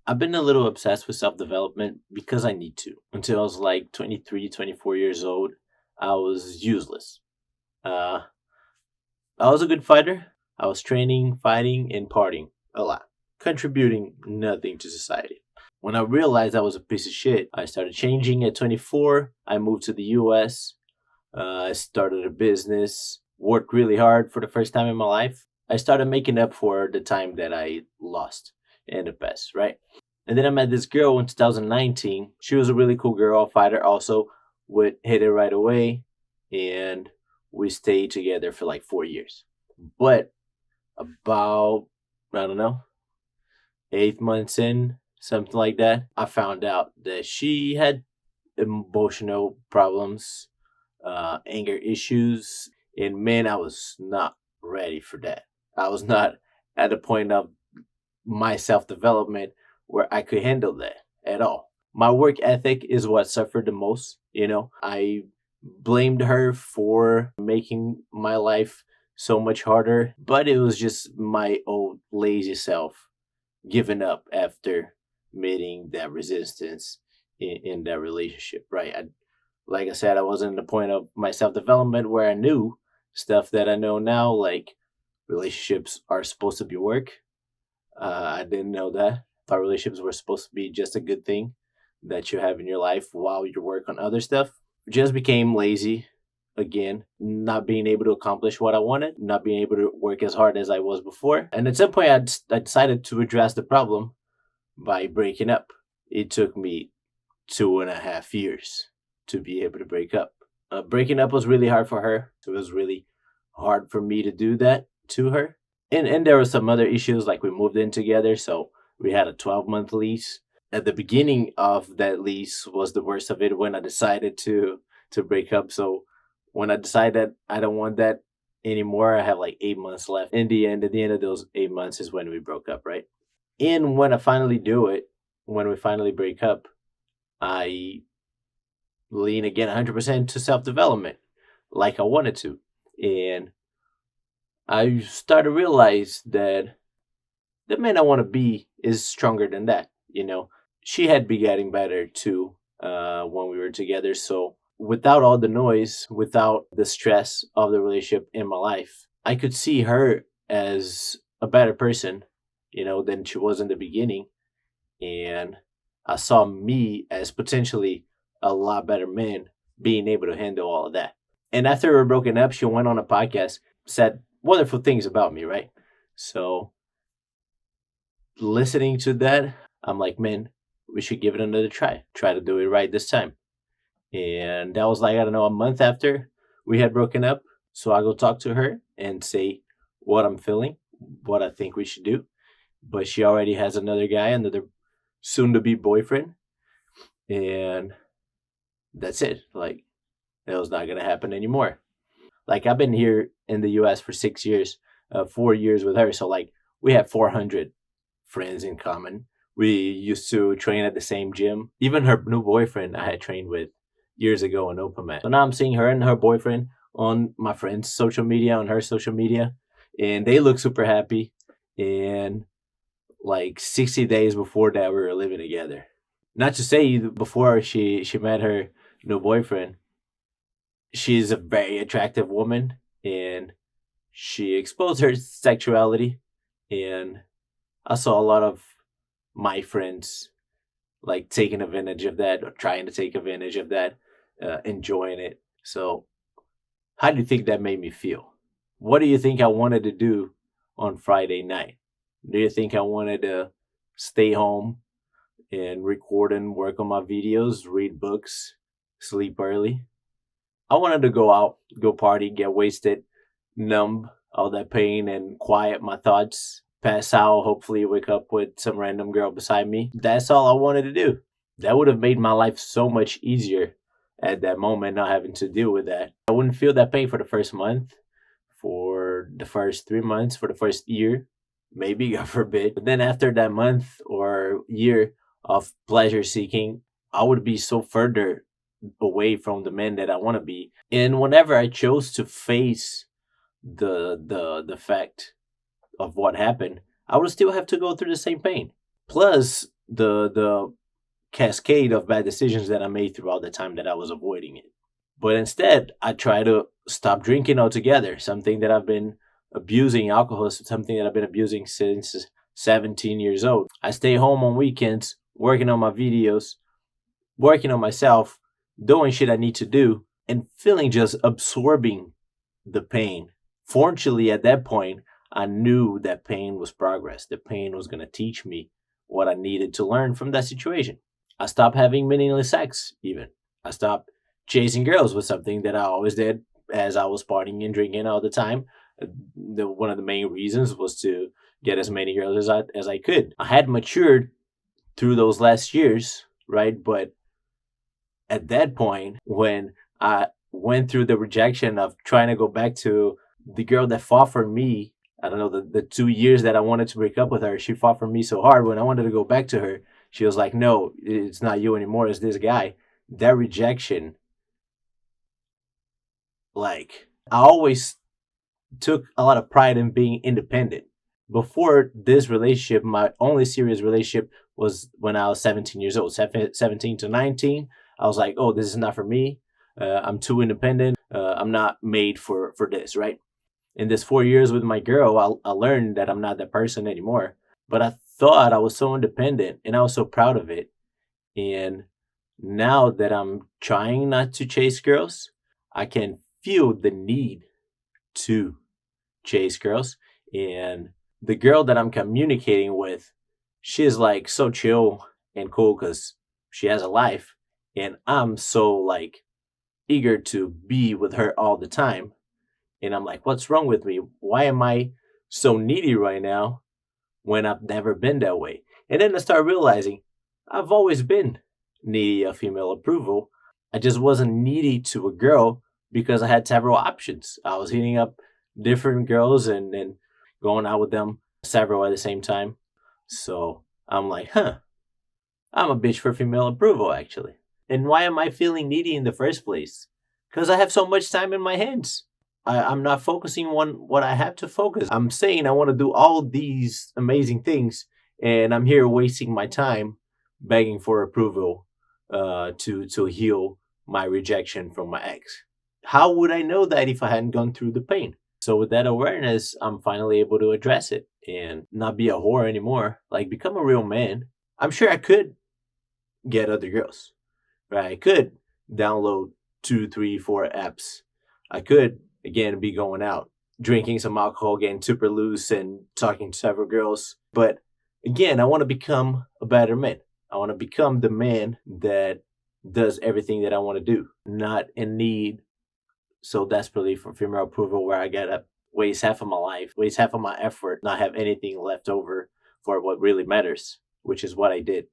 I've been a little obsessed with self development because I need to. Until I was like 23, 24 years old, I was useless. Uh, I was a good fighter. I was training, fighting, and partying a lot, contributing nothing to society. When I realized I was a piece of shit, I started changing at 24. I moved to the US. I started a business, worked really hard for the first time in my life. I started making up for the time that I lost in the past, right? And then I met this girl in 2019. She was a really cool girl, a fighter also, would hit it right away. And we stayed together for like 4 years. But about, I don't know, 8 months in, something like that, I found out that she had emotional problems, anger issues. And man, I was not ready for that. I was not at the point of my self development where I could handle that at all. My work ethic is what suffered the most. I blamed her for making my life so much harder, but it was just my old lazy self giving up after meeting that resistance in that relationship, right? Like I said, I wasn't at the point of my self development where I knew stuff that I know now, like relationships are supposed to be work. I didn't know that. I thought relationships were supposed to be just a good thing that you have in your life while you work on other stuff. Just became lazy again, not being able to accomplish what I wanted, not being able to work as hard as I was before. And at some point, I decided to address the problem by breaking up. It took me 2.5 years to be able to break up. Breaking up was really hard for her. So it was really hard for me to do that to her. And there were some other issues, like we moved in together, so we had a 12-month lease. At the beginning of that lease was the worst of it when I decided to break up. So when I decided I don't want that anymore, I have like 8 months left. In the end, at the end of those 8 months is when we broke up, right? And when I finally do it, when we finally break up, I lean again 100% to self development like I wanted to. And I started to realize that the man I want to be is stronger than that. She had been getting better too when we were together. So without all the noise, without the stress of the relationship in my life, I could see her as a better person, than she was in the beginning. And I saw me as potentially a lot better man being able to handle all of that. And after we were broken up, she went on a podcast, said wonderful things about me, right? So listening to that, I'm like, man, we should give it another try. Try to do it right this time. And that was like, I don't know, a month after we had broken up. So I go talk to her and say what I'm feeling, what I think we should do. But she already has another guy, another soon to be boyfriend. And that's it. Like, that was not going to happen anymore. Like, I've been here in the US for 6 years, 4 years with her. So, like, we have 400 friends in common. We used to train at the same gym. Even her new boyfriend I had trained with years ago in OpenMat. So now I'm seeing her and her boyfriend on my friend's social media, on her social media, and they look super happy. And like 60 days before that, we were living together. Not to say before she met her new boyfriend, she's a very attractive woman, and she exposed her sexuality. And I saw a lot of my friends like taking advantage of that or trying to take advantage of that, enjoying it. So, how do you think that made me feel? What do you think I wanted to do on Friday night? Do you think I wanted to stay home and record and work on my videos, read books, sleep early? I wanted to go out, go party, get wasted, numb all that pain and quiet my thoughts, pass out, hopefully wake up with some random girl beside me. That's all I wanted to do. That would have made my life so much easier at that moment, not having to deal with that. I wouldn't feel that pain for the first month, for the first 3 months, for the first year, maybe, God forbid. But then after that month or year of pleasure seeking, I would be so further away from the man that I want to be. And whenever I chose to face the fact of what happened, I would still have to go through the same pain. Plus, the cascade of bad decisions that I made throughout the time that I was avoiding it. But instead, I try to stop drinking altogether, something that I've been abusing. Alcohol is something that I've been abusing since 17 years old. I stay home on weekends, working on my videos, working on myself, doing shit I need to do, and feeling just absorbing the pain. Fortunately, at that point, I knew that pain was progress. The pain was going to teach me what I needed to learn from that situation. I stopped having meaningless sex, even. I stopped chasing girls, was something that I always did as I was partying and drinking all the time. One of the main reasons was to get as many girls as I could. I had matured through those last years, right? But at that point, when I went through the rejection of trying to go back to the girl that fought for me, I don't know, the 2 years that I wanted to break up with her, she fought for me so hard. When I wanted to go back to her, she was like, no, it's not you anymore, it's this guy. That rejection, like, I always took a lot of pride in being independent. Before this relationship, my only serious relationship was when I was 17 years old, 17 to 19. I was like, oh, this is not for me. I'm too independent. I'm not made for this, right? In this 4 years with my girl, I learned that I'm not that person anymore. But I thought I was so independent and I was so proud of it. And now that I'm trying not to chase girls, I can feel the need to chase girls. And the girl that I'm communicating with, she's like so chill and cool because she has a life. And I'm so like eager to be with her all the time. And I'm like, what's wrong with me? Why am I so needy right now when I've never been that way? And then I start realizing I've always been needy of female approval. I just wasn't needy to a girl because I had several options. I was hitting up different girls and going out with them several at the same time. So I'm like, I'm a bitch for female approval, actually. And why am I feeling needy in the first place? Because I have so much time in my hands. I'm not focusing on what I have to focus. I'm saying I want to do all these amazing things, and I'm here wasting my time begging for approval to heal my rejection from my ex. How would I know that if I hadn't gone through the pain? So with that awareness, I'm finally able to address it and not be a whore anymore. Like, become a real man. I'm sure I could get other girls, right? I could download 2, 3, 4 apps. I could, again, be going out, drinking some alcohol, getting super loose and talking to several girls. But again, I want to become a better man. I want to become the man that does everything that I want to do, not in need so desperately for female approval where I gotta waste half of my life, waste half of my effort, not have anything left over for what really matters, which is what I did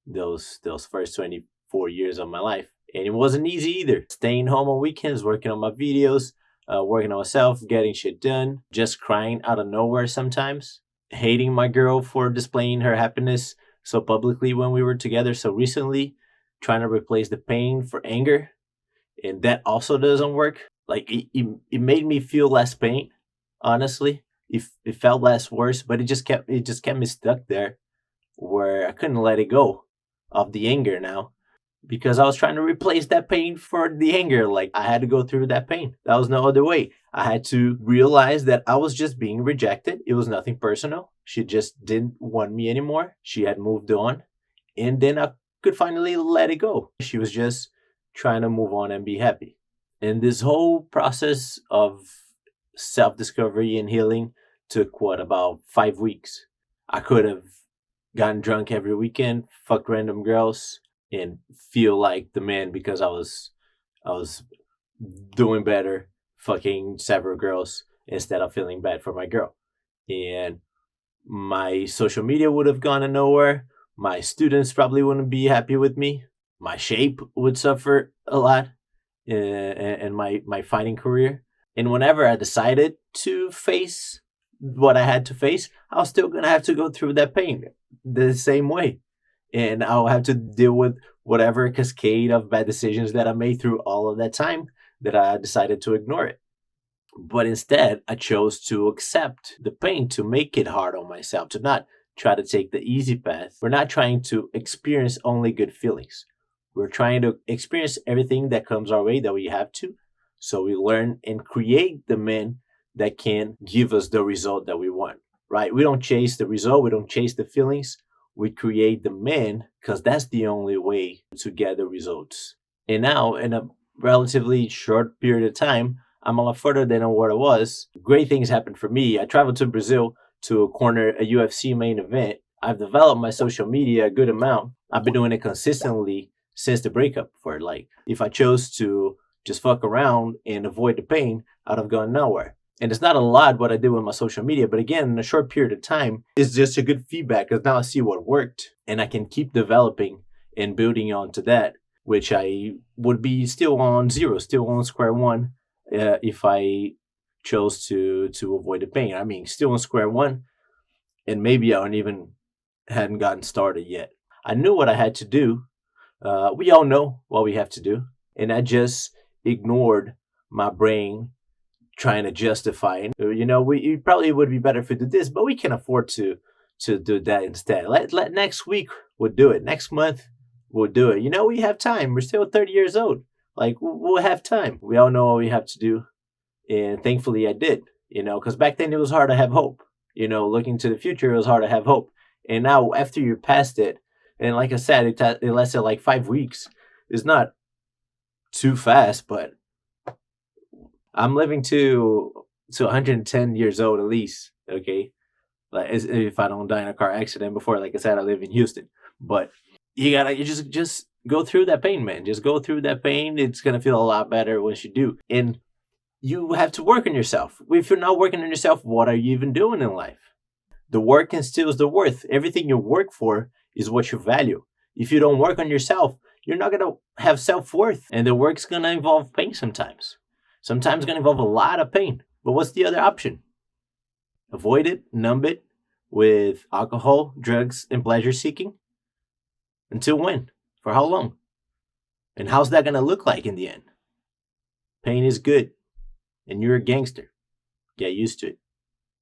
those first 24 years of my life. And it wasn't easy either. Staying home on weekends, working on my videos, working on myself, getting shit done, just crying out of nowhere sometimes, hating my girl for displaying her happiness so publicly when we were together so recently, trying to replace the pain for anger. And that also doesn't work. Like, it made me feel less pain, honestly. It felt less worse, but it just kept me stuck there where I couldn't let it go of the anger now because I was trying to replace that pain for the anger. Like, I had to go through that pain. That was no other way. I had to realize that I was just being rejected. It was nothing personal. She just didn't want me anymore. She had moved on. And then I could finally let it go. She was just trying to move on and be happy. And this whole process of self-discovery and healing took about 5 weeks. I could have gotten drunk every weekend, fucked random girls, and feel like the man because I was doing better, fucking several girls instead of feeling bad for my girl. And my social media would have gone nowhere. My students probably wouldn't be happy with me. My shape would suffer a lot in my fighting career. And whenever I decided to face what I had to face, I was still going to have to go through that pain the same way. And I'll have to deal with whatever cascade of bad decisions that I made through all of that time that I decided to ignore it. But instead, I chose to accept the pain, to make it hard on myself, to not try to take the easy path. We're not trying to experience only good feelings. We're trying to experience everything that comes our way that we have to. So we learn and create the men that can give us the result that we want, right? We don't chase the result. We don't chase the feelings. We create the men because that's the only way to get the results. And now, in a relatively short period of time, I'm a lot further than what I was. Great things happened for me. I traveled to Brazil to corner a UFC main event. I've developed my social media a good amount. I've been doing it consistently since the breakup. For like, if I chose to just fuck around and avoid the pain, I'd have gone nowhere. And it's not a lot what I did with my social media, but again, in a short period of time, it's just a good feedback because now I see what worked and I can keep developing and building onto that, which I would be still on zero, still on square one if I chose to avoid the pain. I mean, still on square one, and maybe I hadn't gotten started yet. I knew what I had to do. We all know what we have to do, and I just ignored my brain trying to justify it. It probably would be better if we did this, but we can afford to do that instead. Let next week we'll do it. Next month we'll do it. We have time. We're still 30 years old. Like, we'll have time. We all know what we have to do. And thankfully I did, because back then it was hard to have hope. Looking to the future, it was hard to have hope. And now after you're past it, and like I said, it lasted like 5 weeks. It's not too fast, but I'm living to 110 years old at least, okay? Like, if I don't die in a car accident before, like I said, I live in Houston. But you just go through that pain, man. Just go through that pain. It's going to feel a lot better once you do. And you have to work on yourself. If you're not working on yourself, what are you even doing in life? The work instills the worth. Everything you work for is what you value. If you don't work on yourself, you're not going to have self-worth. And the work's going to involve pain sometimes. Sometimes it's going to involve a lot of pain. But what's the other option? Avoid it, numb it with alcohol, drugs, and pleasure seeking? Until when? For how long? And how's that going to look like in the end? Pain is good. And you're a gangster. Get used to it.